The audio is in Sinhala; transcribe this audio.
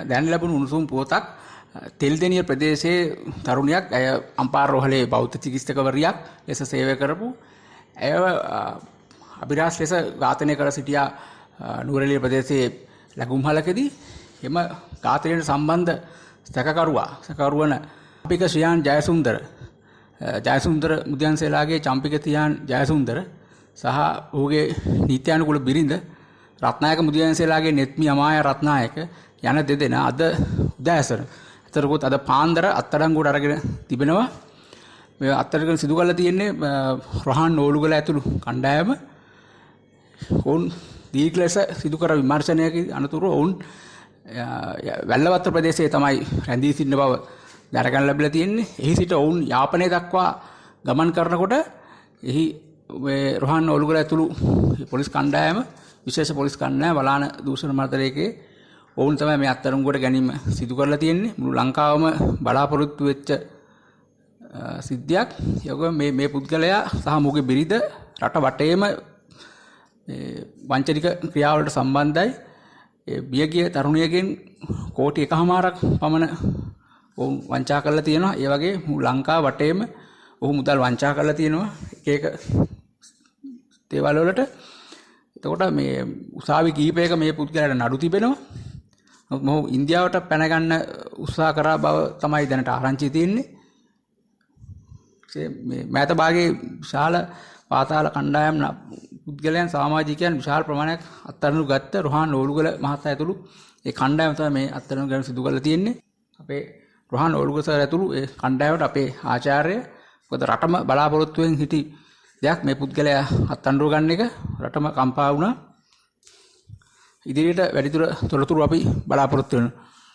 දැන් ලැබුණු උණුසුම් පුවතක් තෙල්දෙනිය ප්‍රදේශයේ තරුණියක් ඇය අම්පාර රෝහලේ බෞද්ධ චිකිත්සකවරියක් ලෙස සේවය කරපු ඇය අභිරහස් ලෙස ඝාතනය කර සිටියා නුවරඑළිය ප්‍රදේශයේ ලැබුම්හලකදී එම ඝාතනයට සම්බන්ධ සැකකරුවන චම්පික ශ්‍රියාන් ජයසුන්දර මුදියන්සේලාගේ චම්පික තියාන් ජයසුන්දර සහ ඔහුගේ නීත්‍යානුකූල බිරිඳ රත්නායක මුදියන්සේලාගේ නෙත්මි අමාය රත්නායක යන දෙදෙනා අද උදෑසන අතරකොත් අද පාන්දර අත්අඩංගුවට අරගෙන තිබෙනවා. මේ අත්අඩංගුව සිදු කරලා තියෙන්නේ රොහාන් නෝලුගල ඇතුළු කණ්ඩායම. ඔවුන් දීර්ඝ ලෙස සිදු කර විමර්ශනයක අනතුරු ඔවුන් වැල්ලවත්ත ප්‍රදේශයේ තමයි රැඳී සිටින බව දැනගන්න ලැබිලා තියෙන්නේ. එහි සිට ඔවුන් යාපනය දක්වා ගමන් කරනකොට එහි මේ රොහාන් නෝලුගල ඇතුළු පොලිස් කණ්ඩායම විශේෂ පොලිස් කණ්ඩායම වලාන දූෂණ මර්ධනයේකේ ඔවුන් තමයි මේ අත්අඩංගුවට ගැනීම සිදු කරලා තියෙන්නේ. මුළු ලංකාවම බලාපොරොත්තු වෙච්ච සිද්ධියක්. මේ පුද්ගලයා සහ මොහුගේ බිරිඳ රට වටේම වංචනික ක්‍රියාවලට සම්බන්ධයි. බියගිය තරුණියගෙන් කෝටි 1.5ක් පමණ ඔවුන් වංචා කරලා තියෙනවා. ඒ වගේ මුළු ලංකාව වටේම ඔහු මුදල් වංචා කරලා තියෙනවා එක දේවල් වලට. එතකොට මේ උසාවි කීපයක මේ පුද්ගලයාට නඩු තිබෙනවා. නමුත් මොහු ඉන්දියාවට පැන ගන්න උත්සාහ කරා බව තමයි දැනට ආරංචි තියෙන්නේ. මේ මෑත භාගයේ විශාල පාතාල කණ්ඩායම් පුද්ගලයන් සමාජිකයන් විශාල ප්‍රමාණයක් අත්අඩංගු ගත්ත රොහාන් නෝලුගල මහතා ඇතුළු ඒ කණ්ඩායම තමයි මේ අත්අඩංගු ගැන සිදු කරලා තියෙන්නේ. අපේ රොහාන් නෝලුගල සර් ඇතුළු ඒ කණ්ඩායමට අපේ ආචාර්ය මොකද රටම බලාපොරොත්තුෙන් සිටි දෙයක් මේ පුද්ගලයා අත්අඩංගුව ගන්න එක රටම කම්පා වුණා. ඉදිරියට වැඩිදුර තොරතුරු අපි බලාපොරොත්තු වෙනවා.